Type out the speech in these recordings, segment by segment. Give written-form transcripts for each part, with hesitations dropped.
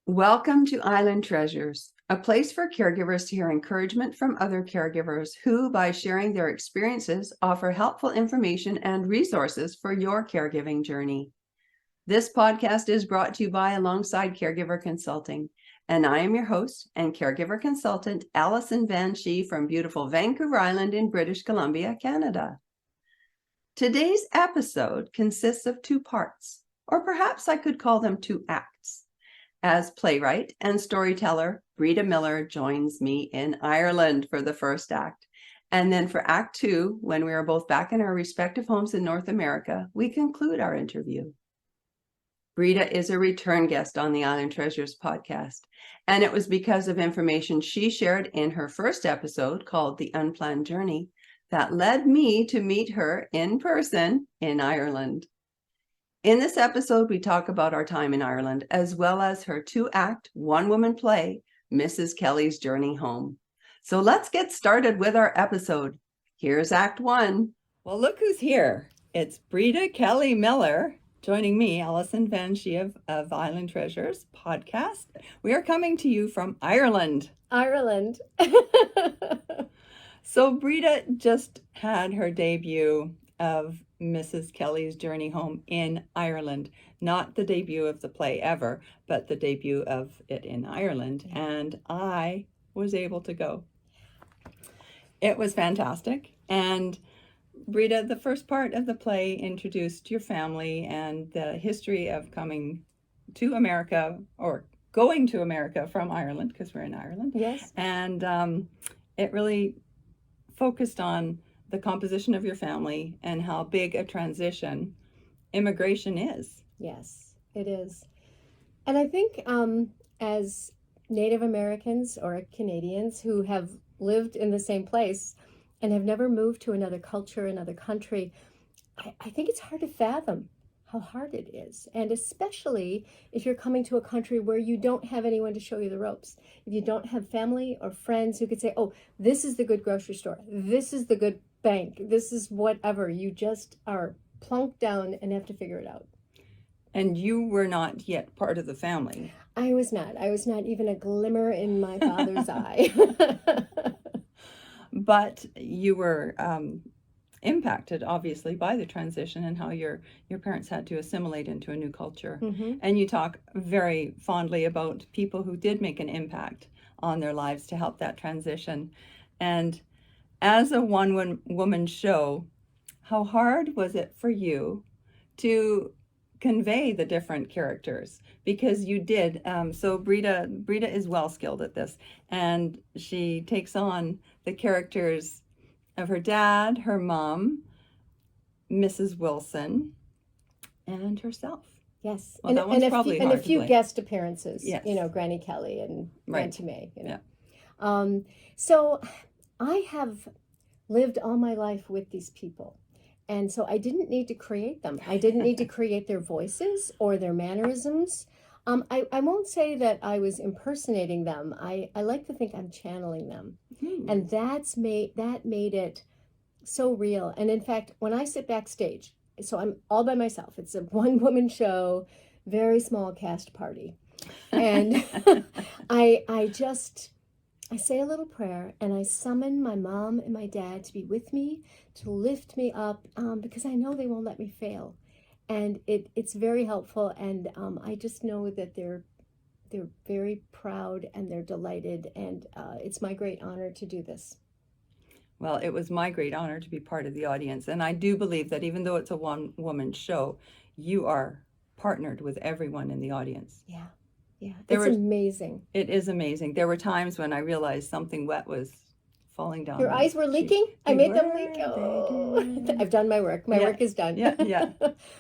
Welcome to Island Treasures, a place for caregivers to hear encouragement from other caregivers who, by sharing their experiences, offer helpful information and resources for your caregiving journey. This podcast is brought to you by Alongside Caregiver Consulting, and I am your host and caregiver consultant, Alison Van Schie from beautiful Vancouver Island in British Columbia, Canada. Today's episode consists of two parts, or perhaps I could call them two acts. As playwright and storyteller, Breeda Miller joins me in Ireland for the first act. And then for Act 2, when we are both back in our respective homes in North America, we conclude our interview. Breeda is a return guest on the Island Treasures podcast, and it was because of information she shared in her first episode called The Unplanned Journey that led me to meet her in person in Ireland. In this episode, we talk about our time in Ireland, as well as her two-act, one-woman play, Mrs. Kelly's Journey Home. So let's get started with our episode. Here's Act 1. Well, look who's here. It's Breeda Kelly Miller joining me, Alison Van Schie of Island Treasures podcast. We are coming to you from Ireland. Ireland. So Breeda just had her debut of Mrs. Kelly's Journey Home in Ireland. Not the debut of the play ever, but the debut of it in Ireland. And I was able to go. It was fantastic. And Breeda, the first part of the play introduced your family and the history of coming to America, or going to America from Ireland, because we're in Ireland. Yes. And it really focused on the composition of your family and how big a transition immigration is. Yes, it is. And I think as Native Americans or Canadians who have lived in the same place and have never moved to another culture, another country, I think it's hard to fathom how hard it is. And especially if you're coming to a country where you don't have anyone to show you the ropes. If you don't have family or friends who could say, oh, this is the good grocery store, this is the good bank, this is whatever. You just are plunked down and have to figure it out. And you were not yet part of the family. I was not even a glimmer in my father's eye. But you were impacted, obviously, by the transition and how your parents had to assimilate into a new culture. Mm-hmm. And you talk very fondly about people who did make an impact on their lives to help that transition. And as a one-woman show, how hard was it for you to convey the different characters? Because you did. So Breeda is well skilled at this, and she takes on the characters of her dad, her mom, Mrs. Wilson, and herself. Yes, Well, that one's probably hard a few to play. Guest appearances. Yes. Granny Kelly and Right. Auntie May. Yeah. So I have lived all my life with these people. And so I didn't need to create them. I didn't need to create their voices or their mannerisms. I won't say that I was impersonating them. I like to think I'm channeling them. And that made it so real. And in fact, when I sit backstage, so I'm all by myself. It's a one-woman show, very small cast party. And I say a little prayer and I summon my mom and my dad to be with me, to lift me up, because I know they won't let me fail. And it's very helpful. And I just know that they're very proud and they're delighted. And it's my great honor to do this. Well, it was my great honor to be part of the audience. And I do believe that even though it's a one-woman show, you are partnered with everyone in the audience. Yeah. It's amazing. It is amazing. There were times when I realized something wet was falling down. Your eyes were leaking? I made them leak. Oh. I've done my work. My work is done. Yeah.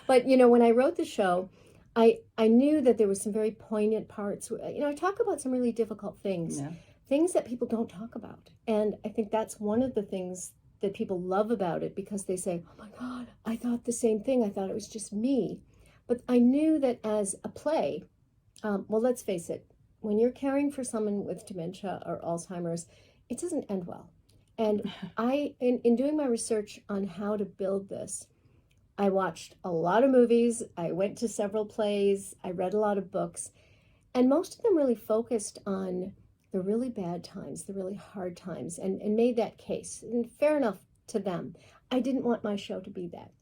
But, when I wrote the show, I knew that there were some very poignant parts. I talk about some really difficult things, things that people don't talk about. And I think that's one of the things that people love about it, because they say, oh my God, I thought the same thing. I thought it was just me. But I knew that as a play, well, let's face it, when you're caring for someone with dementia or Alzheimer's, it doesn't end well. And in doing my research on how to build this, I watched a lot of movies. I went to several plays. I read a lot of books. And most of them really focused on the really bad times, the really hard times, and made that case. And fair enough to them. I didn't want my show to be that.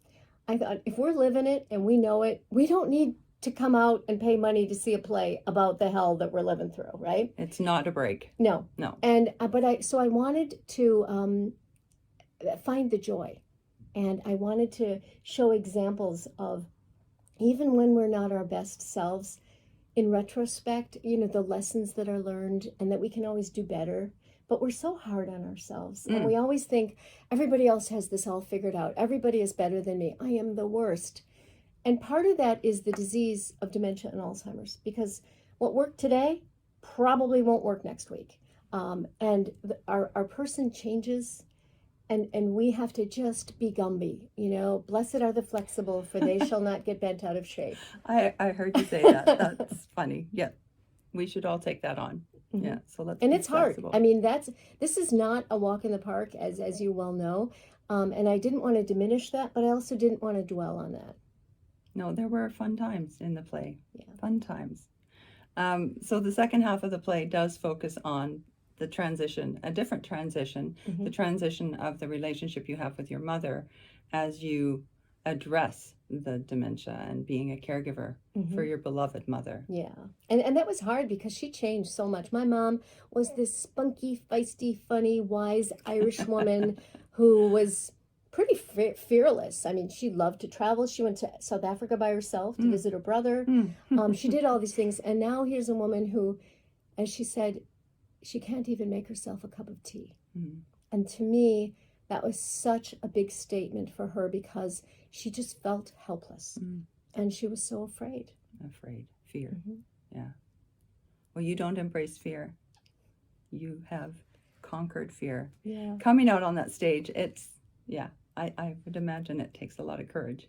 I thought, if we're living it and we know it, we don't need to come out and pay money to see a play about the hell that we're living through, right? It's not a break. No. No. And so I wanted to find the joy, and I wanted to show examples of, even when we're not our best selves, in retrospect, the lessons that are learned, and that we can always do better. But we're so hard on ourselves, and we always think everybody else has this all figured out. Everybody is better than me. I am the worst. And part of that is the disease of dementia and Alzheimer's, because what worked today probably won't work next week. And our person changes, and we have to just be Gumby. Blessed are the flexible, for they shall not get bent out of shape. I heard you say that. That's funny. Yeah. We should all take that on. Mm-hmm. Yeah. So let's And be it's flexible. hard. I mean, this is not a walk in the park, as you well know. And I didn't want to diminish that, but I also didn't want to dwell on that. No, there were fun times in the play. Yeah. Fun times. So the second half of the play does focus on the transition, a different transition, Mm-hmm. the transition of the relationship you have with your mother as you address the dementia and being a caregiver Mm-hmm. for your beloved mother. Yeah. And that was hard because she changed so much. My mom was this spunky, feisty, funny, wise Irish woman who was pretty fearless. I mean, she loved to travel. She went to South Africa by herself to visit her brother. She did all these things. And now here's a woman who, as she said, she can't even make herself a cup of tea. And to me, that was such a big statement for her, because she just felt helpless. And she was so afraid. Fear. Mm-hmm. Yeah. Well, you don't embrace fear. You have conquered fear. Yeah. Coming out on that stage, I would imagine it takes a lot of courage.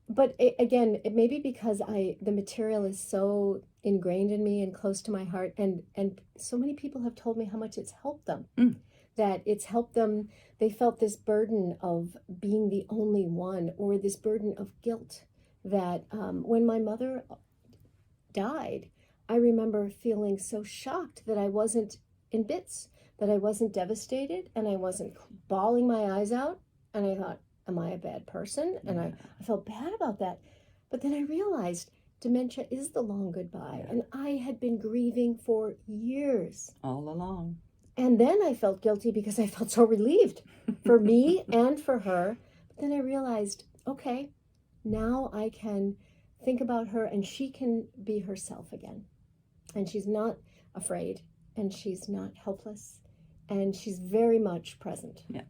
But it may be because the material is so ingrained in me and close to my heart, and so many people have told me how much it's helped them. That it's helped them. They felt this burden of being the only one, or this burden of guilt. That when my mother died, I remember feeling so shocked that I wasn't in bits, that I wasn't devastated, and I wasn't bawling my eyes out. And I thought, am I a bad person? And I felt bad about that. But then I realized dementia is the long goodbye. And I had been grieving for years. All along. And then I felt guilty because I felt so relieved for me and for her. But then I realized, okay, now I can think about her, and she can be herself again. And she's not afraid, and she's not helpless, and she's very much present. Yeah.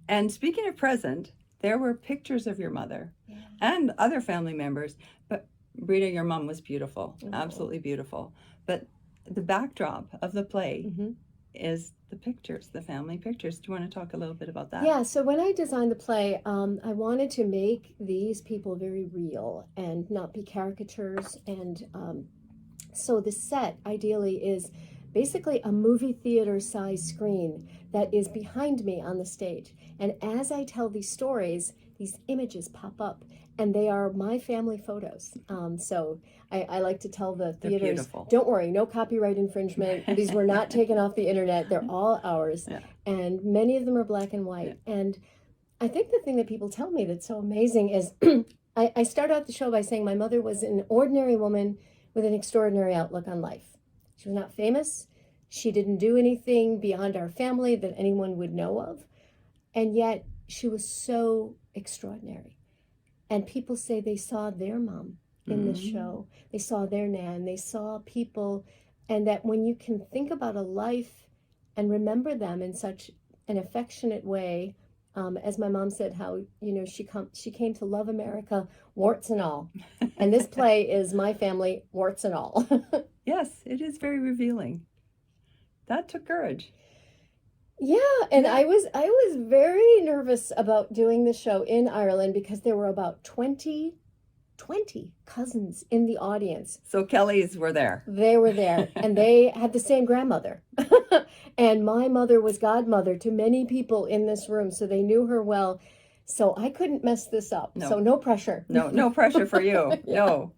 And speaking of present, there were pictures of your mother and other family members. But Breeda, your mom was beautiful, absolutely beautiful. But the backdrop of the play is the pictures, the family pictures. Do you want to talk a little bit about that? Yeah, so when I designed the play, I wanted to make these people very real and not be caricatures. And so the set, ideally, is basically a movie theater size screen that is behind me on the stage. And as I tell these stories, these images pop up, and they are my family photos. So I like to tell the theaters, don't worry, no copyright infringement. These were not taken off the internet. They're all ours. Yeah. And many of them are black and white. Yeah. And I think the thing that people tell me that's so amazing is I start out the show by saying my mother was an ordinary woman with an extraordinary outlook on life. She was not famous. She didn't do anything beyond our family that anyone would know of. And yet she was so extraordinary. And people say they saw their mom in the show. They saw their nan. They saw people. And that when you can think about a life and remember them in such an affectionate way, as my mom said, how, she came to love America, warts and all. And this play is my family, warts and all. Yes, it is very revealing. That took courage. Yeah, and I was very nervous about doing the show in Ireland because there were about 20 cousins in the audience. So Kellys were there. They were there, and they had the same grandmother. And my mother was godmother to many people in this room, so they knew her well. So I couldn't mess this up. No. So no pressure. No pressure for you. Yeah. No.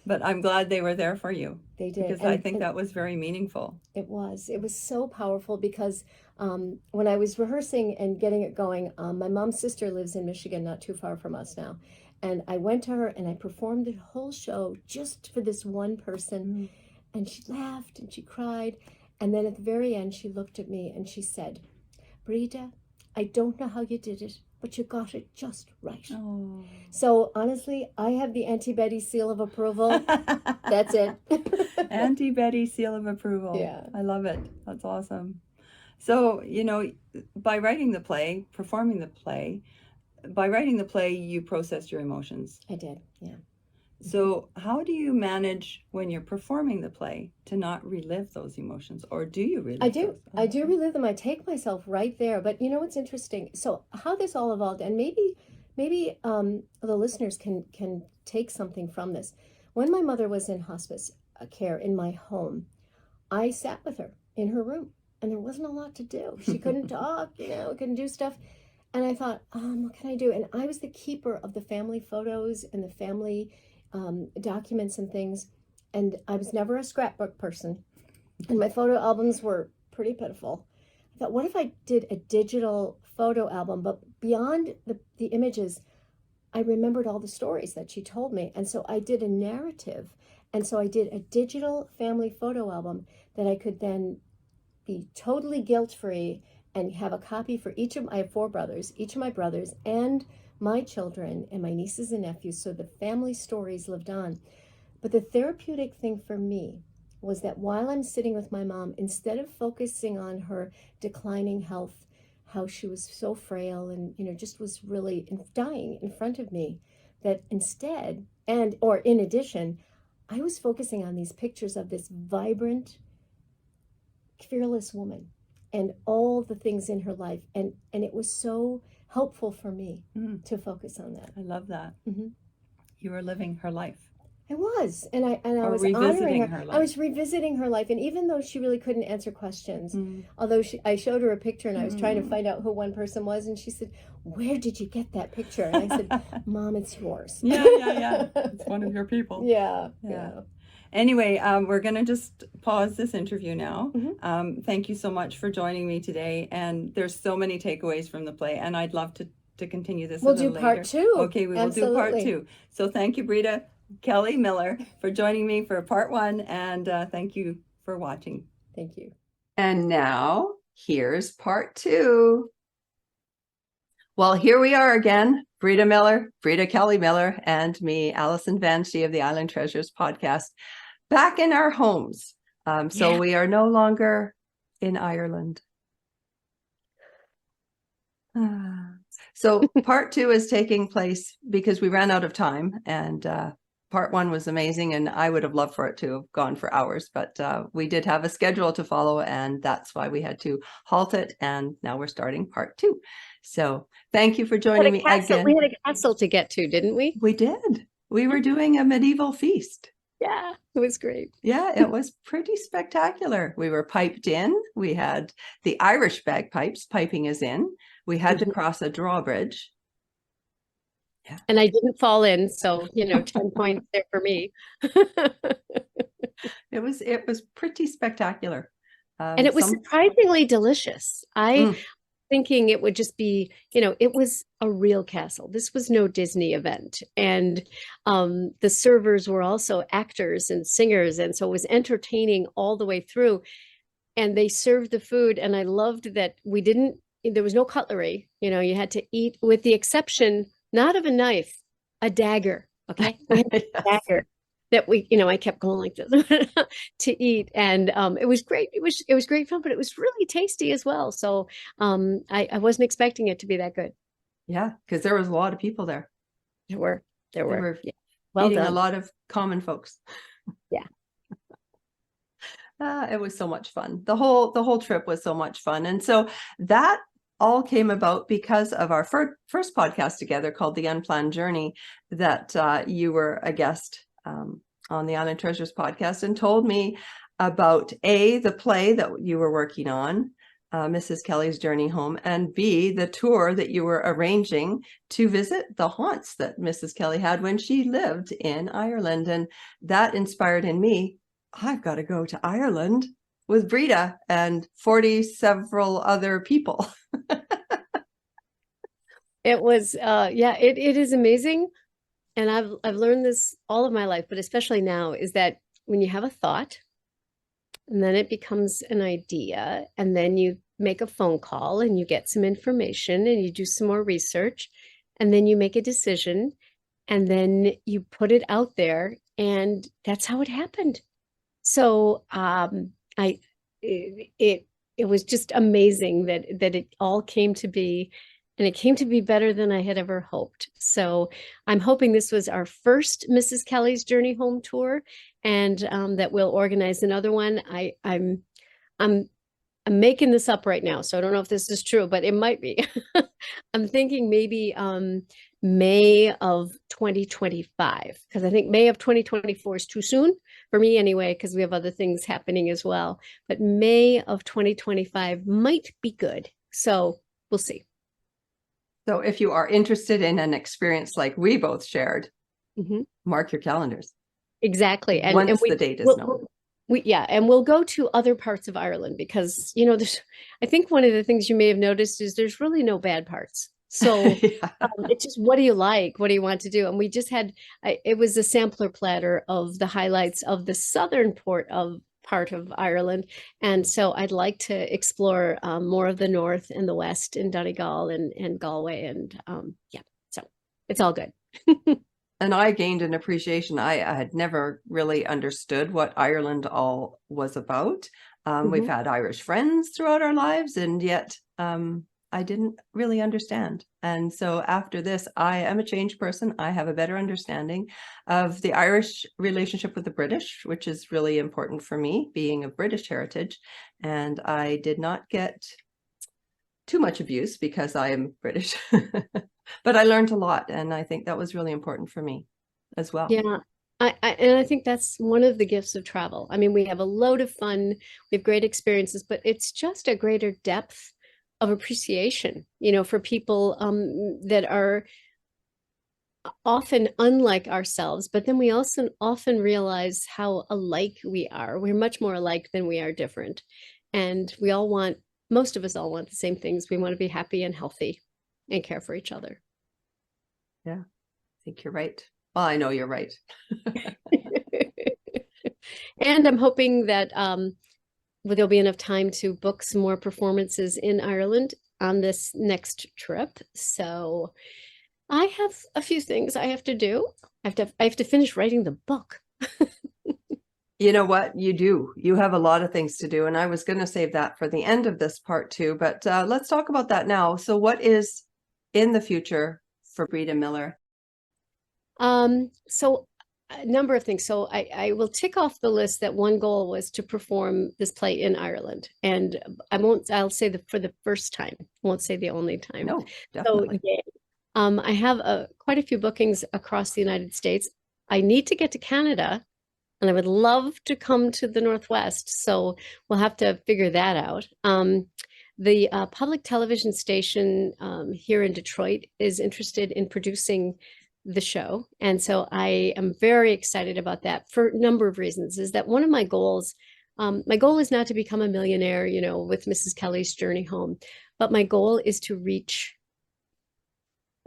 but I'm glad they were there for you. They did. Because I think that was very meaningful. It was so powerful because when I was rehearsing and getting it going, my mom's sister lives in Michigan, not too far from us now. And I went to her and I performed the whole show just for this one person. And she laughed and she cried. And then at the very end, she looked at me and she said, Breeda, I don't know how you did it, but you got it just right. Oh. So honestly, I have the Auntie Betty seal of approval. That's it. Auntie Betty seal of approval. Yeah. I love it. That's awesome. So, you know, by writing the play, performing the play, by writing the play, you processed your emotions. I did, yeah. So how do you manage when you're performing the play to not relive those emotions, or do you relive I do. those? I do relive them. I take myself right there. But you know what's interesting? So how this all evolved, and maybe the listeners can take something from this. When my mother was in hospice care in my home, I sat with her in her room, and there wasn't a lot to do. She couldn't talk, couldn't do stuff. And I thought, what can I do? And I was the keeper of the family photos and the family documents and things. And I was never a scrapbook person. And my photo albums were pretty pitiful. I thought, what if I did a digital photo album? But beyond the images, I remembered all the stories that she told me. And so I did a narrative. And so I did a digital family photo album that I could then be totally guilt-free and have a copy for I have 4 brothers, each of my brothers and my children and my nieces and nephews. So the family stories lived on. But the therapeutic thing for me was that while I'm sitting with my mom, instead of focusing on her declining health, how she was so frail and, just was really dying in front of me, that instead, or in addition, I was focusing on these pictures of this vibrant, fearless woman and all the things in her life. And it was so helpful for me to focus on that. I love that. You were living her life. I was, and I was revisiting honoring her life. I was revisiting her life, and even though she really couldn't answer questions, although I showed her a picture, and I was trying to find out who one person was, and she said, "Where did you get that picture?" And I said, "Mom, it's yours." Yeah. It's one of your people. Yeah. Anyway, we're going to just pause this interview now. Thank you so much for joining me today. And there's so many takeaways from the play, and I'd love to continue this We'll a little do part later. 2. Okay, we will do part 2. So thank you, Breeda Kelly Miller, for joining me for part 1, and thank you for watching. Thank you. And now here's part 2. Well, here we are again, Breeda Kelly Miller, and me, Allison Vanshee of the Island Treasures podcast, back in our homes. So we are no longer in Ireland. So part 2 is taking place because we ran out of time, and part 1 was amazing, and I would have loved for it to have gone for hours, but we did have a schedule to follow, and that's why we had to halt it, and now we're starting part 2. So thank you for joining me again. We had a castle to get to, didn't we? We did. We were doing a medieval feast. Yeah, it was great. Yeah, it was pretty spectacular. We were piped in. We had the Irish bagpipes piping us in. We had to cross a drawbridge. Yeah. And I didn't fall in, so 10 points there for me. It was pretty spectacular. And it was surprisingly delicious. Thinking it would just be, it was a real castle. This was no Disney event. And the servers were also actors and singers. And so it was entertaining all the way through. And they served the food. And I loved that there was no cutlery. You had to eat, with the exception, not of a knife, a dagger. Okay. A dagger that I kept going like this to eat. And it was great. It was great fun, but it was really tasty as well. So I wasn't expecting it to be that good. Yeah, because there was a lot of people there. There were. Yeah. Well eating done. A lot of common folks. Yeah. It was so much fun. The whole trip was so much fun. And so that all came about because of our first podcast together called The Unplanned Journey, that you were a guest on the Island Treasures podcast, and told me about the play that you were working on, Mrs. Kelly's journey home, and B, the tour that you were arranging to visit the haunts that Mrs. Kelly had when she lived in Ireland. And that inspired in me, I've got to go to Ireland with Breeda and 40 several other people. It was, yeah, it is amazing. And I've learned this all of my life, but especially now, is that when you have a thought and then it becomes an idea, and then you make a phone call and you get some information and you do some more research, and then you make a decision, and then you put it out there, and that's how it happened. So I it was just amazing that it all came to be, and it came to be better than I had ever hoped. So I'm hoping this was our first Mrs. Kelly's Journey Home tour, and that we'll organize another one. I'm making this up right now, so I don't know if this is true, but it might be. I'm thinking maybe May of 2025, because I think May of 2024 is too soon for me anyway, because we have other things happening as well. But May of 2025 might be good. So we'll see. So if you are interested in an experience like we both shared, mark your calendars. Exactly. And once the date is known. And we'll go to other parts of Ireland because, you know, I think one of the things you may have noticed is there's really no bad parts. So Yeah. It's just, what do you like? What do you want to do? And we just had, it was a sampler platter of the highlights of the southern part of Ireland. And so I'd like to explore more of the north and the west in Donegal and Galway. And yeah, so it's all good. And I gained an appreciation. I had never really understood what Ireland all was about. We've had Irish friends throughout our lives, and yet I didn't really understand. And so after this, I am a changed person. I have a better understanding of the Irish relationship with the British, which is really important for me, being of British heritage. And I did not get too much abuse because I am British. But I learned a lot, and I think that was really important for me as well. Yeah. And I think that's one of the gifts of travel. I mean, we have a load of fun, we have great experiences, but it's just a greater depth of appreciation, you know, for people that are often unlike ourselves, but then we also often realize how alike we are. We're much more alike than we are different. And most of us all want the same things. We want to be happy and healthy and care for each other. Yeah, I think you're right. Well, I know you're right. And I'm hoping that there'll be enough time to book some more performances in Ireland on this next trip. So I have a few things I have to do. I have to finish writing the book. You know what? You do. You have a lot of things to do. And I was going to save that for the end of this part too, but let's talk about that now. So what is in the future for Breeda Miller? So a number of things. So I will tick off the list that one goal was to perform this play in Ireland. And I'll say for the first time, I won't say the only time. No, definitely. So, yeah. I have quite a few bookings across the United States. I need to get to Canada, and I would love to come to the Northwest. So we'll have to figure that out. The public television station here in Detroit is interested in producing the show. And so I am very excited about that for a number of reasons. Is that one of my goals is not to become a millionaire, you know, with Mrs. Kelly's Journey Home, but my goal is to reach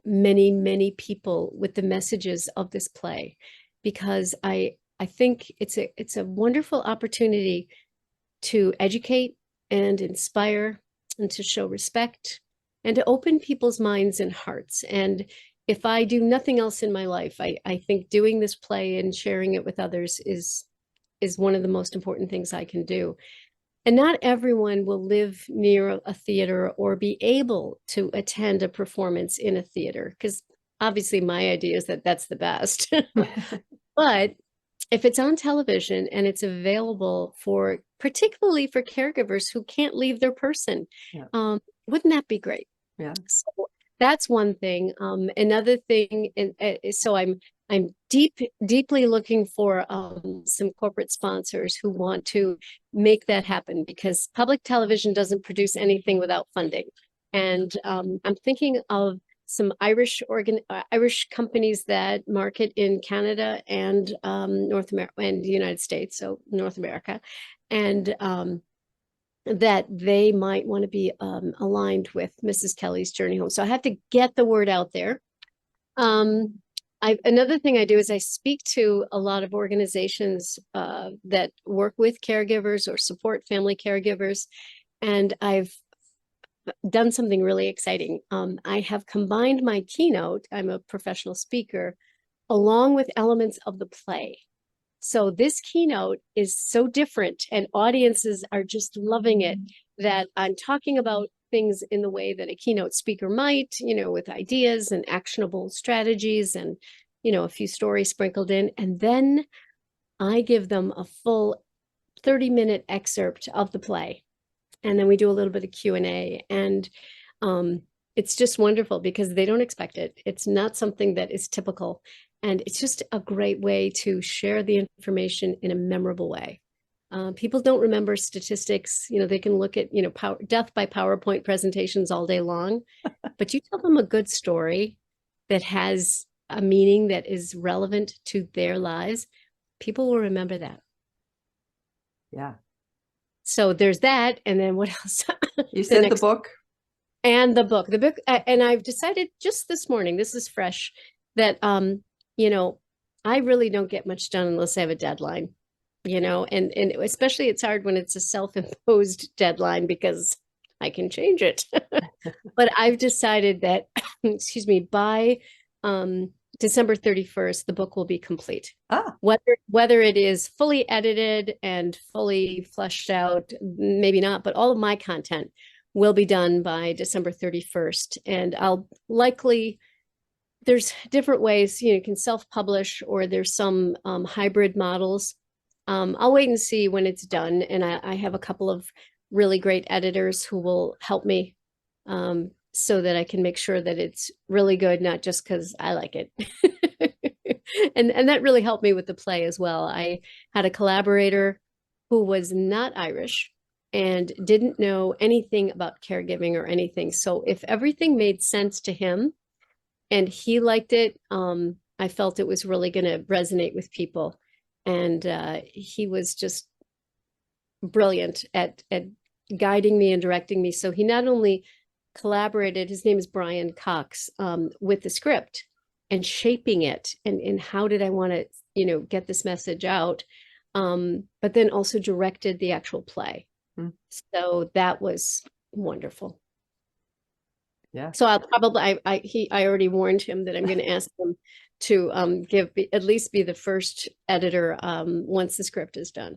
many, many people with the messages of this play, because I think it's a wonderful opportunity to educate and inspire and to show respect and to open people's minds and hearts. And if I do nothing else in my life, I think doing this play and sharing it with others is one of the most important things I can do. And not everyone will live near a theater or be able to attend a performance in a theater, because obviously my idea is that that's the best. But if it's on television and it's available particularly for caregivers who can't leave their person, yeah. Wouldn't that be great? Yeah. So that's one thing. Another thing is, so I'm I'm deeply looking for some corporate sponsors who want to make that happen, because public television doesn't produce anything without funding. And I'm thinking of some Irish companies that market in Canada and North America and the United States, so North America, and that they might want to be aligned with Mrs. Kelly's Journey Home. So I have to get the word out there. Another thing I do is I speak to a lot of organizations that work with caregivers or support family caregivers, and I've done something really exciting. I have combined my keynote, I'm a professional speaker, along with elements of the play. So this keynote is so different, and audiences are just loving it, that I'm talking about things in the way that a keynote speaker might, with ideas and actionable strategies and, a few stories sprinkled in. And then I give them a full 30-minute excerpt of the play. And then we do a little bit of Q&A. And it's just wonderful because they don't expect it. It's not something that is typical. And it's just a great way to share the information in a memorable way. People don't remember statistics. They can look at, death by PowerPoint presentations all day long, but you tell them a good story that has a meaning that is relevant to their lives, people will remember that. Yeah. So there's that. And then what else? You said the book. And the book, and I've decided just this morning, this is fresh, that, I really don't get much done unless I have a deadline, and especially it's hard when it's a self-imposed deadline because I can change it. But I've decided that, excuse me, by December 31st, the book will be complete. Whether it is fully edited and fully fleshed out, maybe not, but all of my content will be done by December 31st. And I'll likely, there's different ways, you can self-publish, or there's some hybrid models. I'll wait and see when it's done. And I have a couple of really great editors who will help me so that I can make sure that it's really good, not just because I like it. And that really helped me with the play as well. I had a collaborator who was not Irish and didn't know anything about caregiving or anything. So if everything made sense to him and he liked it, I felt it was really going to resonate with people. And he was just brilliant at guiding me and directing me. So he not only collaborated, his name is Brian Cox, with the script and shaping it, and how did I want to, get this message out, but then also directed the actual play. So that was wonderful. Yeah. So I'll probably, I already warned him that I'm going to ask him to at least be the first editor once the script is done.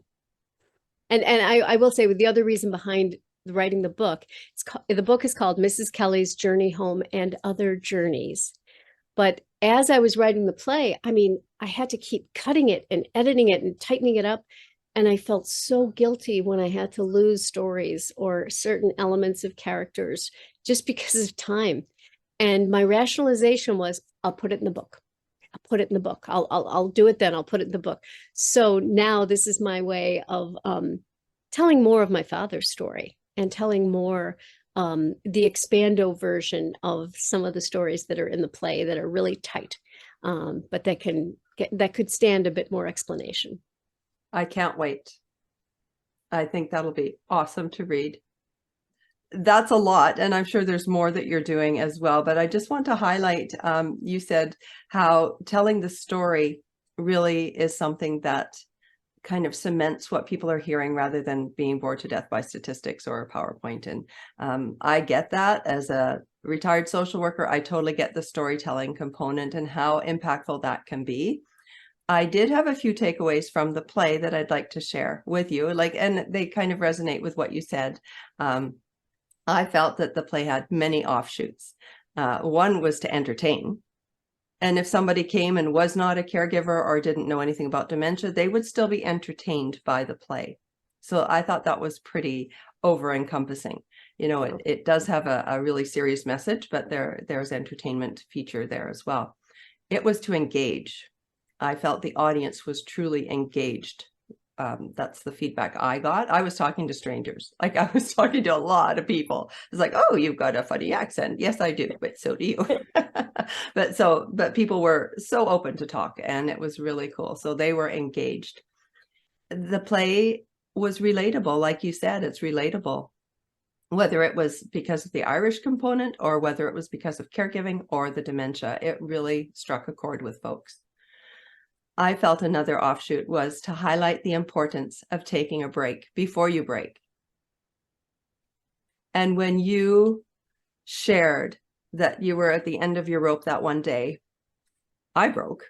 And I will say, with the other reason behind writing the book, the book is called Mrs. Kelly's Journey Home and Other Journeys. But as I was writing the play, I had to keep cutting it and editing it and tightening it up. And I felt so guilty when I had to lose stories or certain elements of characters just because of time. And my rationalization was, I'll put it in the book. I'll put it in the book. I'll do it then. I'll put it in the book. So now this is my way of telling more of my father's story and telling more the expando version of some of the stories that are in the play that are really tight, but that could stand a bit more explanation. I can't wait. I think that'll be awesome to read. That's a lot, and I'm sure there's more that you're doing as well, but I just want to highlight, you said how telling the story really is something that kind of cements what people are hearing rather than being bored to death by statistics or a PowerPoint. And I get that as a retired social worker. I totally get the storytelling component and how impactful that can be. I did have a few takeaways from the play that I'd like to share with you, and they kind of resonate with what you said. I felt that the play had many offshoots. One was to entertain. And if somebody came and was not a caregiver or didn't know anything about dementia, they would still be entertained by the play. So I thought that was pretty over-encompassing. It does have a really serious message, but there's entertainment feature there as well. It was to engage. I felt the audience was truly engaged. That's the feedback I got. I was talking to strangers. Like, I was talking to a lot of people. It's like, oh, you've got a funny accent. Yes, I do, but so do you. but people were so open to talk, and it was really cool. So they were engaged. The play was relatable. Like you said, it's relatable, whether it was because of the Irish component or whether it was because of caregiving or the dementia. It really struck a chord with folks. I felt another offshoot was to highlight the importance of taking a break before you break. And when you shared that you were at the end of your rope that one day, I broke.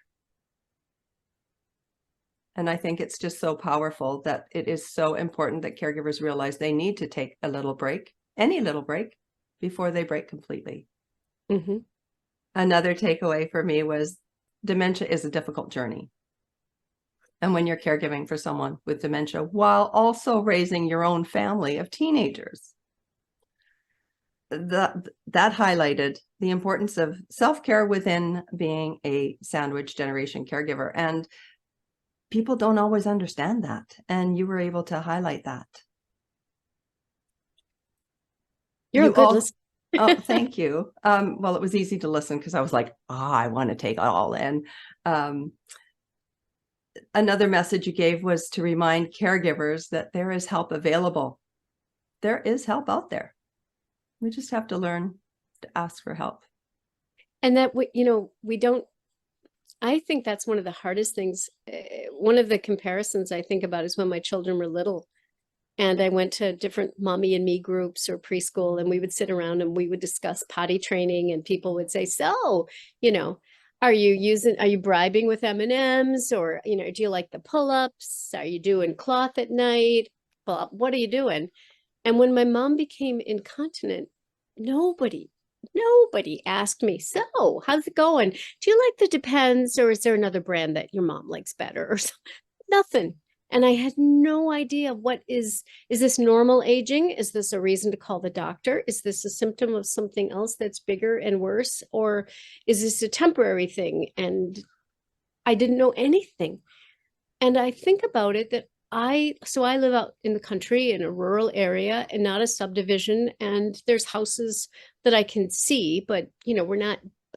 And I think it's just so powerful that it is so important that caregivers realize they need to take a little break, any little break, before they break completely. Mm-hmm. Another takeaway for me was dementia is a difficult journey. And when you're caregiving for someone with dementia while also raising your own family of teenagers, that highlighted the importance of self-care within being a sandwich generation caregiver. And people don't always understand that. And you were able to highlight that. You're a good listener. Oh, thank you. Well, it was easy to listen because I was like, I want to take it all in. Another message you gave was to remind caregivers that there is help available. There is help out there. We just have to learn to ask for help. And that, we don't, I think that's one of the hardest things. One of the comparisons I think about is when my children were little and I went to different mommy and me groups or preschool, and we would sit around and we would discuss potty training, and people would say, so, are you bribing with M&Ms, or, do you like the pull-ups? Are you doing cloth at night? Well, what are you doing? And when my mom became incontinent, nobody asked me, so how's it going? Do you like the Depends, or is there another brand that your mom likes better, or something? Nothing. And I had no idea is this normal aging? Is this a reason to call the doctor? Is this a symptom of something else that's bigger and worse? Or is this a temporary thing? And I didn't know anything. And I think about it that I live out in the country in a rural area and not a subdivision. And there's houses that I can see, but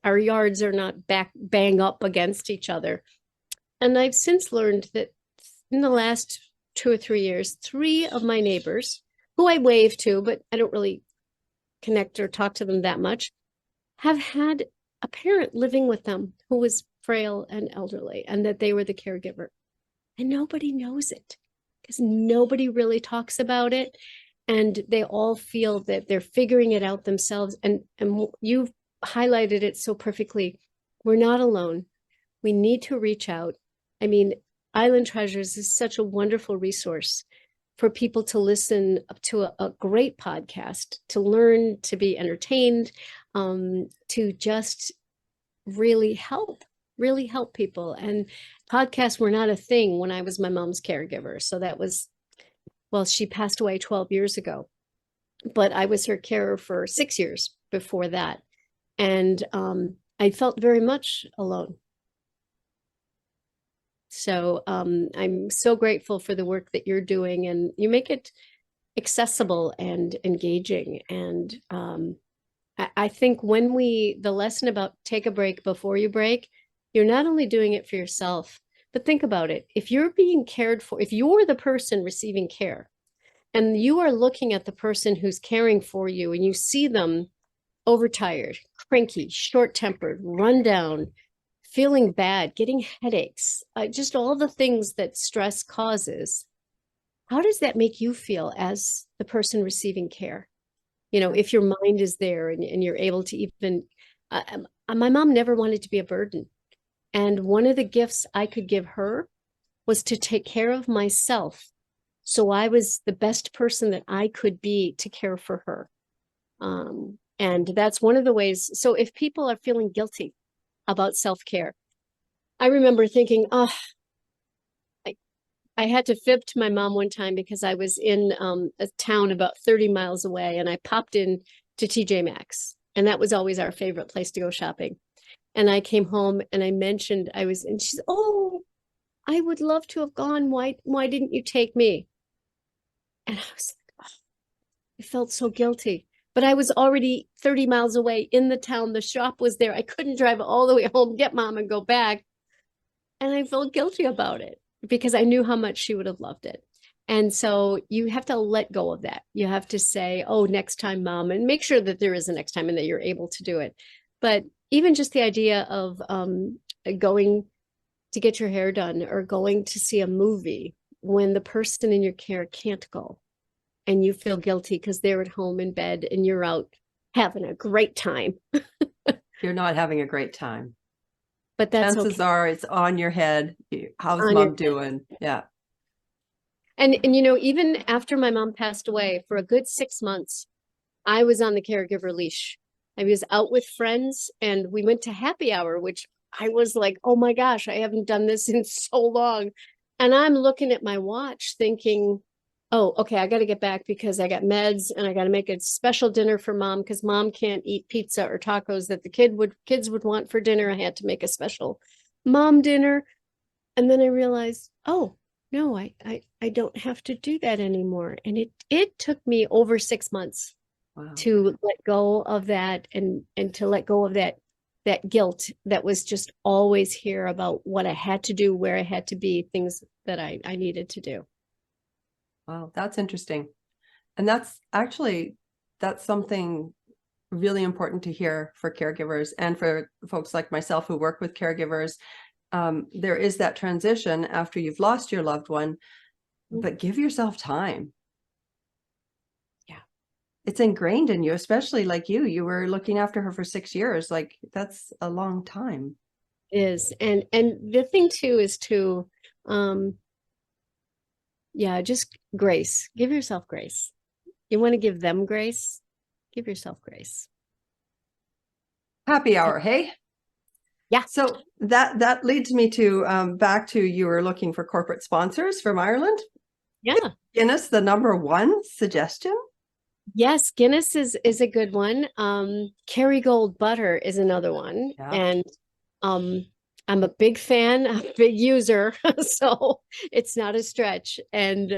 our yards are not bang up against each other. And I've since learned that in the last 2 or 3 years, 3 of my neighbors, who I wave to, but I don't really connect or talk to them that much, have had a parent living with them who was frail and elderly, and that they were the caregiver. And nobody knows it because nobody really talks about it. And they all feel that they're figuring it out themselves. And you've highlighted it so perfectly. We're not alone. We need to reach out. I mean, Island Treasures is such a wonderful resource for people to listen to a great podcast, to learn, to be entertained, to just really help people. And podcasts were not a thing when I was my mom's caregiver. So that was, she passed away 12 years ago, but I was her carer for 6 years before that. And I felt very much alone. So I'm so grateful for the work that you're doing, and you make it accessible and engaging. And I think the lesson about take a break before you break, you're not only doing it for yourself, but think about it. If you're being cared for, if you're the person receiving care and you are looking at the person who's caring for you and you see them overtired, cranky, short-tempered, run down, feeling bad, getting headaches, just all the things that stress causes, how does that make you feel as the person receiving care? If your mind is there and you're able to even, my mom never wanted to be a burden. And one of the gifts I could give her was to take care of myself. So I was the best person that I could be to care for her. And that's one of the ways. So if people are feeling guilty about self-care, I remember thinking, I had to fib to my mom one time because I was in a town about 30 miles away, and I popped in to TJ Maxx, and that was always our favorite place to go shopping. And I came home and I mentioned and she's, oh, I would love to have gone. Why didn't you take me? And I was like, oh, I felt so guilty. But I was already 30 miles away in the town. The shop was there. I couldn't drive all the way home, get mom and go back. And I felt guilty about it because I knew how much she would have loved it. And so you have to let go of that. You have to say, oh, next time, mom, and make sure that there is a next time and that you're able to do it. But even just the idea of going to get your hair done or going to see a movie when the person in your care can't go and you feel guilty because they're at home in bed and you're out having a great time. You're not having a great time. But that's chances okay. are it's on your head. How's On mom doing? Yeah. And you know, even after my mom passed away for a good 6 months, I was on the caregiver leash. I was out with friends and we went to happy hour, which I was like, oh my gosh, I haven't done this in so long. And I'm looking at my watch thinking, oh, okay, I got to get back because I got meds and I got to make a special dinner for mom because mom can't eat pizza or tacos that the kids would want for dinner. I had to make a special mom dinner. And then I realized, oh, no, I don't have to do that anymore. And it took me over 6 months Wow. to let go of that and to let go of that guilt that was just always here about what I had to do, where I had to be, things that I needed to do. Wow, that's interesting. And that's something really important to hear for caregivers and for folks like myself who work with caregivers. There is that transition after you've lost your loved one, but give yourself time. Yeah. It's ingrained in you, especially like you were looking after her for 6 years. Like that's a long time. It is. And the thing too is to, just grace, give yourself grace. You want to give them grace, give yourself grace. Happy hour, hey? Yeah. So that leads me to back to you were looking for corporate sponsors from Ireland. Yeah. Guinness, the #1 suggestion. Yes, Guinness is a good one. Kerrygold butter is another one. Yeah. And I'm a big fan, a big user, so it's not a stretch. And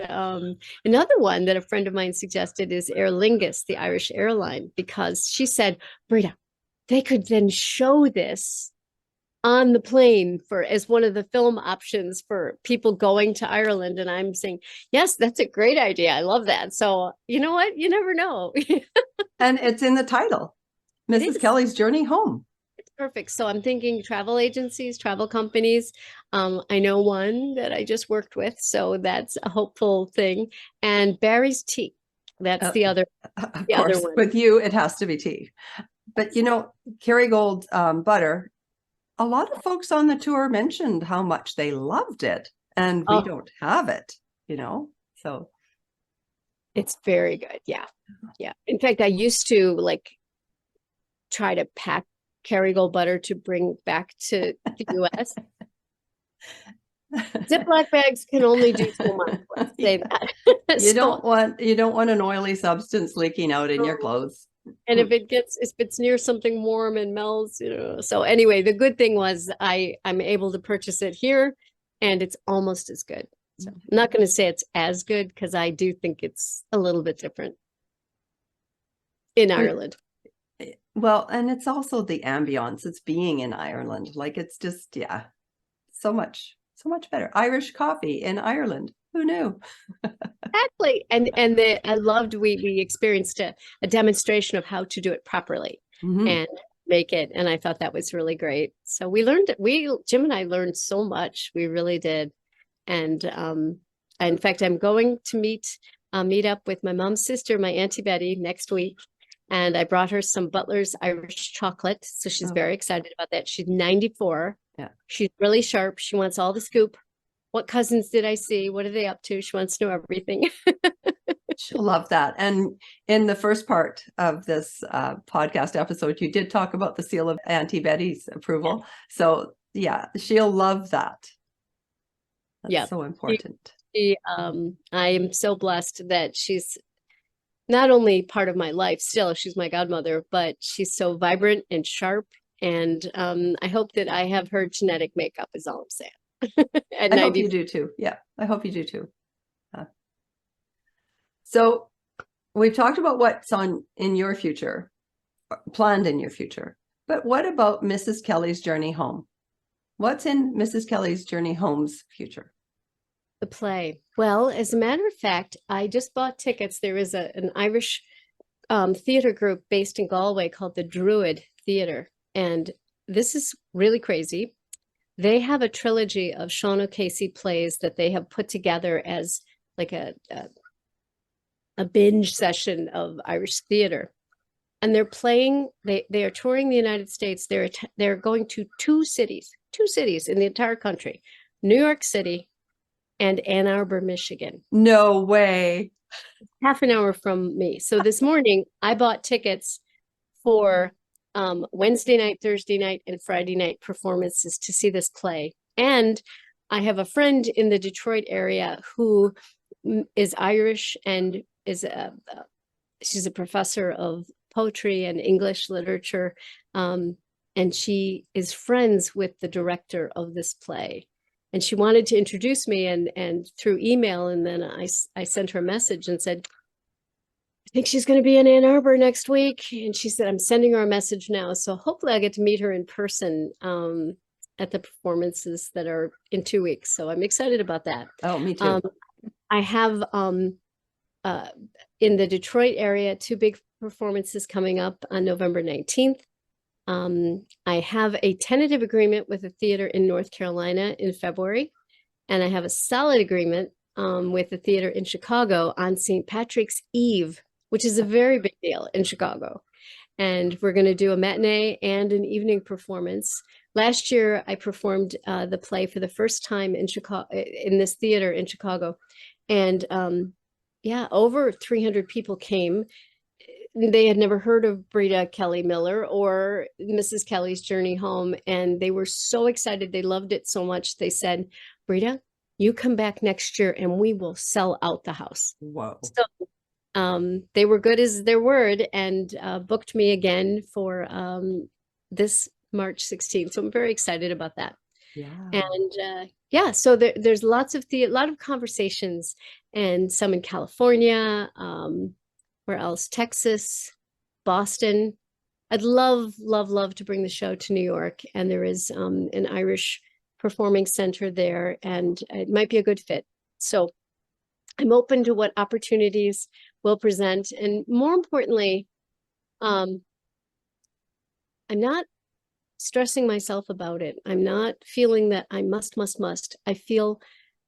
another one that a friend of mine suggested is Aer Lingus, the Irish airline, because she said, Breeda, they could then show this on the plane as one of the film options for people going to Ireland. And I'm saying, yes, that's a great idea. I love that. So you know what? You never know. And it's in the title, Mrs. Kelly's Journey Home. It's perfect. So I'm thinking travel agencies, travel companies. I know one that I just worked with, so that's a hopeful thing. And Barry's Tea. That's the other. Of the course, other one. with you, it has to be tea. But you know, Kerrygold butter. A lot of folks on the tour mentioned how much they loved it, and we don't have it. You know, so it's very good. Yeah, yeah. In fact, I used to try to pack Kerrygold butter to bring back to the U.S. Ziploc bags can only do so much. Let's say that. You don't want an oily substance leaking out in your clothes. And if it's near something warm and melts, you know. So anyway, the good thing was I'm able to purchase it here, and it's almost as good. So I'm not going to say it's as good because I do think it's a little bit different in Ireland. Well, and it's also the ambiance. It's being in Ireland. Like it's just, yeah, so much better. Irish coffee in Ireland. Who knew? Exactly. And I loved, we experienced a demonstration of how to do it properly and make it. And I thought that was really great. So Jim and I learned so much. We really did. And in fact, I'm going to meet up with my mom's sister, my Auntie Betty, next week. And I brought her some Butler's Irish chocolate. So she's very excited about that. She's 94. Yeah. She's really sharp. She wants all the scoop. What cousins did I see? What are they up to? She wants to know everything. She'll love that. And in the first part of this podcast episode, you did talk about the seal of Auntie Betty's approval. So yeah, she'll love that. That's so important. I am so blessed that she's not only part of my life still, she's my godmother, but she's so vibrant and sharp And I hope that I have her genetic makeup is all I'm saying. At I hope 90. you do too. Yeah, I hope you do too. So we've talked about what's in your future, planned in your future, but what about Mrs. Kelly's journey home? What's in Mrs. Kelly's journey home's future? The play. Well, as a matter of fact, I just bought tickets. There is an Irish theater group based in Galway called the Druid Theater. And this is really crazy. They have a trilogy of Sean O'Casey plays that they have put together as like a binge session of Irish theater. And they're playing, they are touring the United States. They're going to two cities in the entire country, New York City and Ann Arbor, Michigan. No way. Half an hour from me. So this morning I bought tickets for Wednesday night, Thursday night, and Friday night performances to see this play. And I have a friend in the Detroit area who is Irish and is she's a professor of poetry and English literature. And she is friends with the director of this play. And she wanted to introduce me and through email. And then I sent her a message and said, I think she's going to be in Ann Arbor next week. And she said, I'm sending her a message now. So hopefully I'll get to meet her in person at the performances that are in 2 weeks. So I'm excited about that. Oh, me too. I have in the Detroit area, 2 big performances coming up on November 19th. I have a tentative agreement with a theater in North Carolina in February, and I have a solid agreement with a theater in Chicago on St. Patrick's Eve, which is a very big deal in Chicago. And we're going to do a matinee and an evening performance. Last year, I performed the play for the first time in Chicago, in this theater in Chicago. And yeah, over 300 people came. They had never heard of Breeda Miller or Mrs. Kelly's Journey Home. And they were so excited. They loved it so much. They said, Breeda, you come back next year and we will sell out the house. Whoa. So they were good as their word and booked me again for this March 16th. So I'm very excited about that. Yeah. And yeah, so there's lots of a lot of conversations, and some in California, where else? Texas, Boston. I'd love to bring the show to New York, and there is an Irish performing center there, and it might be a good fit. So I'm open to what opportunities will present, and more importantly, I'm not stressing myself about it. I'm not feeling that I must. I feel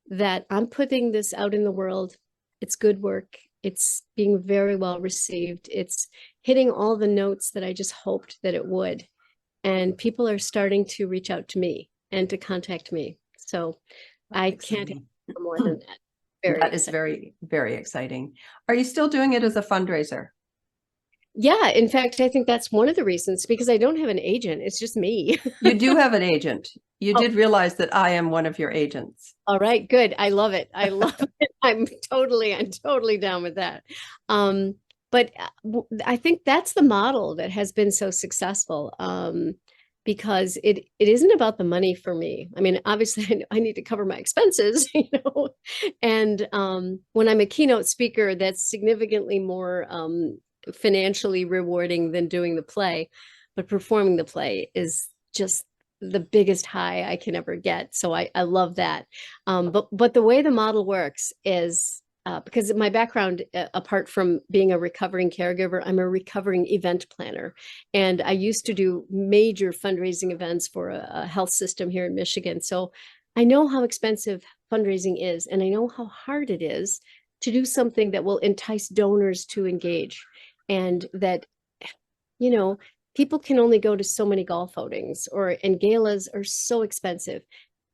that I'm putting this out in the world. It's good work. It's being very well received. It's hitting all the notes that I just hoped that it would. And people are starting to reach out to me and to contact me. So I can't have more than that. That is very, very exciting. Are you still doing it as a fundraiser? Yeah, in fact, I think that's one of the reasons, because I don't have an agent. It's just me. You do have an agent. You did realize that I am one of your agents. All right, good. I love it. I love it. I'm totally down with that. But I think that's the model that has been so successful, because it isn't about the money for me. I mean, obviously I need to cover my expenses, you know, and when I'm a keynote speaker, that's significantly more financially rewarding than doing the play, but performing the play is just the biggest high I can ever get. So I love that. But the way the model works is because my background, apart from being a recovering caregiver, I'm a recovering event planner. And I used to do major fundraising events for a health system here in Michigan. So I know how expensive fundraising is, and I know how hard it is to do something that will entice donors to engage. And that, you know, people can only go to so many golf outings, and galas are so expensive.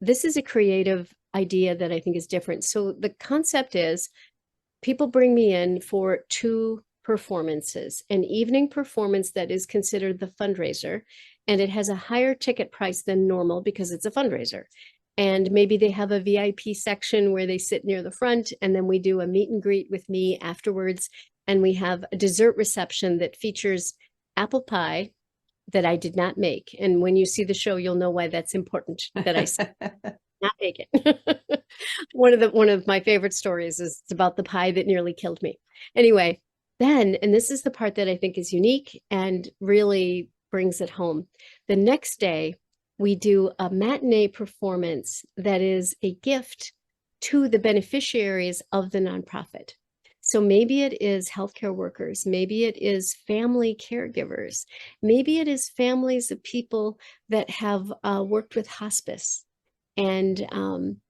This is a creative idea that I think is different. So the concept is people bring me in for 2 performances, an evening performance that is considered the fundraiser, and it has a higher ticket price than normal because it's a fundraiser. And maybe they have a VIP section where they sit near the front, and then we do a meet and greet with me afterwards. And we have a dessert reception that features apple pie, that I did not make. And when you see the show, you'll know why that's important that I said not make it. One of my favorite stories is it's about the pie that nearly killed me. Anyway, then, and this is the part that I think is unique and really brings it home. The next day, we do a matinee performance that is a gift to the beneficiaries of the nonprofit. So maybe it is healthcare workers, maybe it is family caregivers, maybe it is families of people that have worked with hospice and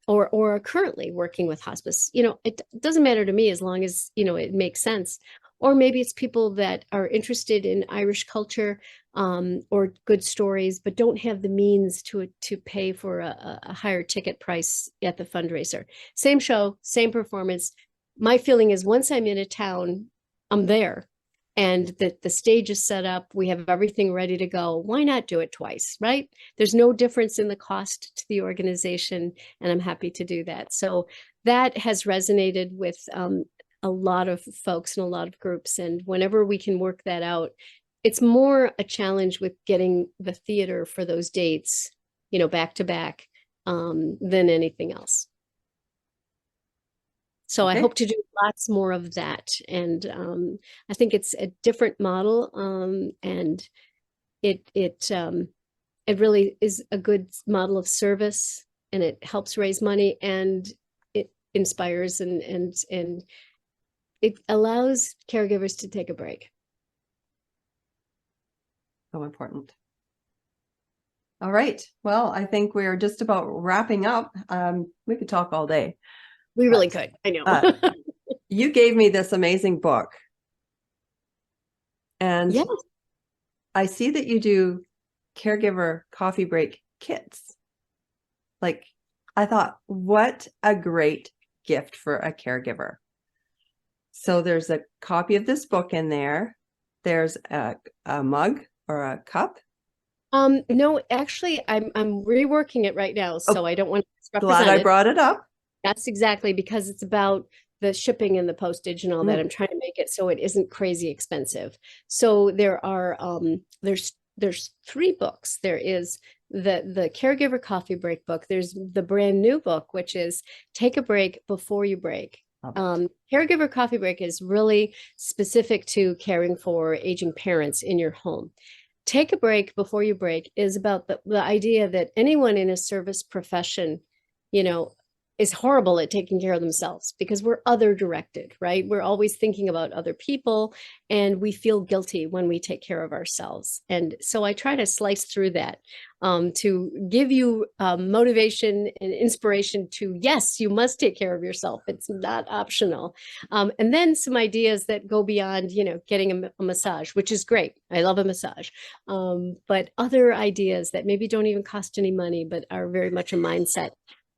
or are currently working with hospice. It doesn't matter to me as long as it makes sense. Or maybe it's people that are interested in Irish culture or good stories, but don't have the means to pay for a higher ticket price at the fundraiser. Same show, same performance. My feeling is once I'm in a town, I'm there. And the stage is set up, we have everything ready to go. Why not do it twice, right? There's no difference in the cost to the organization, and I'm happy to do that. So that has resonated with a lot of folks and a lot of groups. And whenever we can work that out, it's more a challenge with getting the theater for those dates, back to back, than anything else. So I hope to do lots more of that. And I think it's a different model. And it really is a good model of service, and it helps raise money, and it inspires and it allows caregivers to take a break. So important. All right. Well, I think we're just about wrapping up. We could talk all day. We really could. I know. You gave me this amazing book. And yes. I see that you do caregiver coffee break kits. Like, I thought, what a great gift for a caregiver. So there's a copy of this book in there. There's a mug or a cup. No, actually, I'm reworking it right now, so I don't want to misrepresent Glad I brought it up. That's exactly because it's about the shipping and the postage and all that. I'm trying to make it so it isn't crazy expensive. So there are there's 3 books. There is the caregiver coffee break book. There's the brand new book, which is Take a Break Before You Break. Caregiver coffee break is really specific to caring for aging parents in your home. Take a Break Before You Break is about the idea that anyone in a service profession, is horrible at taking care of themselves because we're other directed, right? We're always thinking about other people, and we feel guilty when we take care of ourselves. And so I try to slice through that to give you motivation and inspiration to, yes, you must take care of yourself. It's not optional. And then some ideas that go beyond, getting a massage, which is great. I love a massage. But other ideas that maybe don't even cost any money, but are very much a mindset.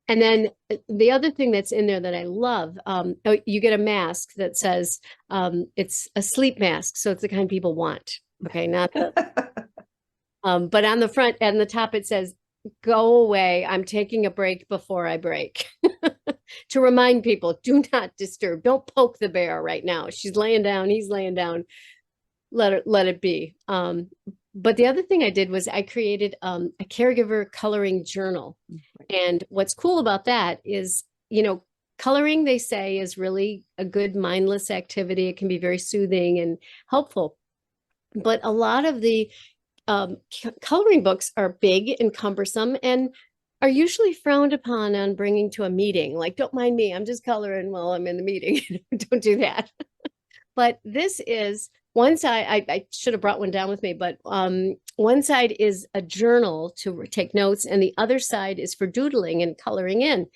And then the other thing that's in there that I love, you get a mask that says it's a sleep mask. So it's the kind people want. Okay, not the, but on the front and the top, it says, go away. I'm taking a break before I break. To remind people, do not disturb. Don't poke the bear right now. She's laying down. He's laying down. Let it be. But the other thing I did was I created a caregiver coloring journal. And what's cool about that is, coloring, they say, is really a good mindless activity. It can be very soothing and helpful. But a lot of the coloring books are big and cumbersome and are usually frowned upon on bringing to a meeting. Like, don't mind me, I'm just coloring while I'm in the meeting. Don't do that. But this is one side. I should have brought one down with me, but one side is a journal to take notes, and the other side is for doodling and coloring in.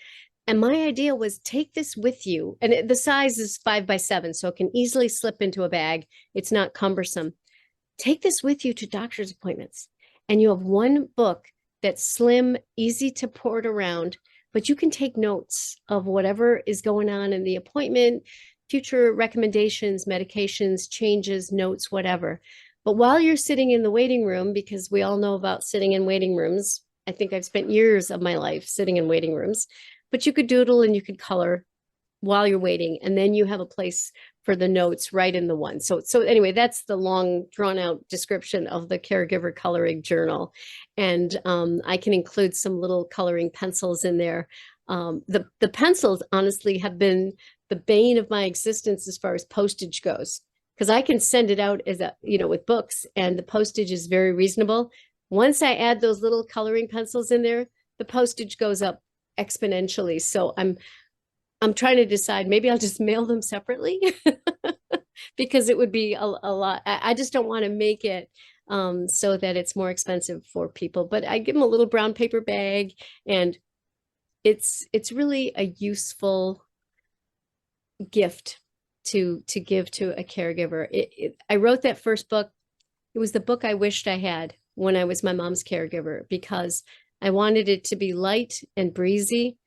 And my idea was take this with you. And the size is 5 by 7, so it can easily slip into a bag. It's not cumbersome. Take this with you to doctor's appointments. And you have one book that's slim, easy to port around, but you can take notes of whatever is going on in the appointment, future recommendations, medications, changes, notes, whatever. But while you're sitting in the waiting room, because we all know about sitting in waiting rooms, I think I've spent years of my life sitting in waiting rooms, but you could doodle and you could color while you're waiting, and then you have a place for the notes right in the one. So anyway, that's the long drawn out description of the caregiver coloring journal. And I can include some little coloring pencils in there. The pencils honestly have been the bane of my existence as far as postage goes, because I can send it out as with books, and the postage is very reasonable. Once I add those little coloring pencils in there, the postage goes up exponentially. So I'm trying to decide, maybe I'll just mail them separately because it would be a lot. I just don't want to make it so that it's more expensive for people. But I give them a little brown paper bag, and it's really a useful gift to give to a caregiver. I wrote that first book. It was the book I wished I had when I was my mom's caregiver, because I wanted it to be light and breezy.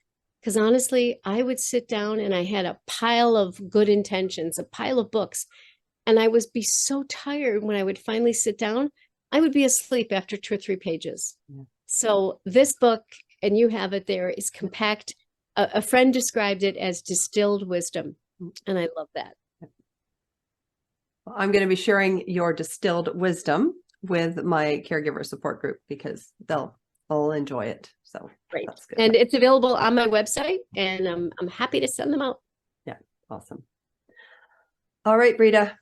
Because honestly, I would sit down and I had a pile of good intentions, a pile of books, and I would be so tired when I would finally sit down, I would be asleep after 2 or 3 pages. Yeah. So this book, and you have it there, is compact. A friend described it as distilled wisdom, and I love that. Well, I'm going to be sharing your distilled wisdom with my caregiver support group, because they'll enjoy it. So great. That's good. And it's available on my website, and I'm happy to send them out. Yeah, awesome. All right, Breeda.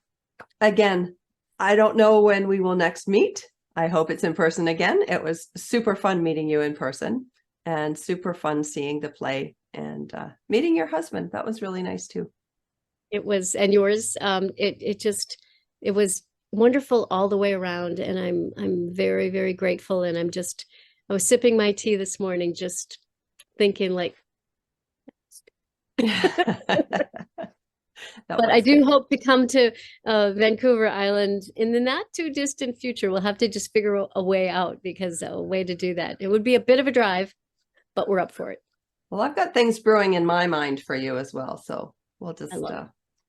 Again, I don't know when we will next meet. I hope it's in person again. It was super fun meeting you in person, and super fun seeing the play, and meeting your husband. That was really nice too. It was, and yours. It was wonderful all the way around, and I'm very, very grateful. And I was sipping my tea this morning, just thinking like, but I do hope to come to Vancouver Island in the not too distant future. We'll have to just figure a way out, because a way to do that. It would be a bit of a drive, but we're up for it. Well, I've got things brewing in my mind for you as well. So we'll just,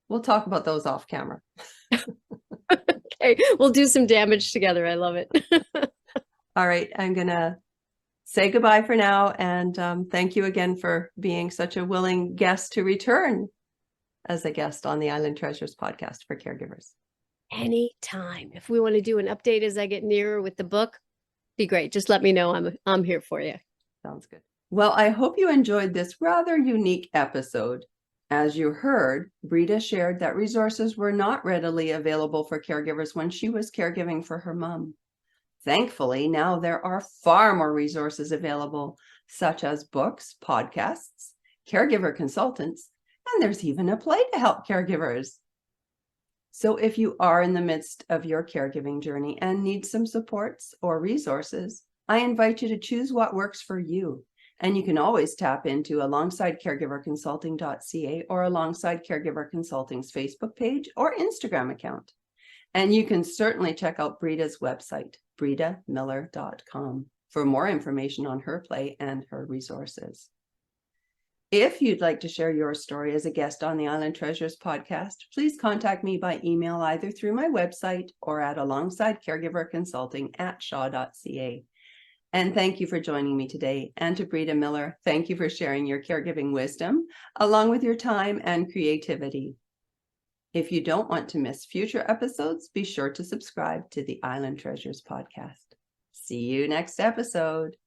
we'll talk about those off camera. Okay, we'll do some damage together. I love it. All right, I'm going to say goodbye for now. And thank you again for being such a willing guest to return as a guest on the Island Treasures podcast for caregivers. Anytime. If we want to do an update as I get nearer with the book, be great. Just let me know. I'm here for you. Sounds good. Well, I hope you enjoyed this rather unique episode. As you heard, Breeda shared that resources were not readily available for caregivers when she was caregiving for her mom. Thankfully, now there are far more resources available, such as books, podcasts, caregiver consultants, and there's even a play to help caregivers. So if you are in the midst of your caregiving journey and need some supports or resources, I invite you to choose what works for you. And you can always tap into alongsidecaregiverconsulting.ca or Alongside Caregiver Consulting's Facebook page or Instagram account. And you can certainly check out Breeda's website, breedamiller.com, for more information on her play and her resources. If you'd like to share your story as a guest on the Island Treasures podcast, please contact me by email either through my website or at alongsidecaregiverconsulting@shaw.ca. And thank you for joining me today. And to Breeda Miller, thank you for sharing your caregiving wisdom, along with your time and creativity. If you don't want to miss future episodes, be sure to subscribe to the Island Treasures podcast. See you next episode.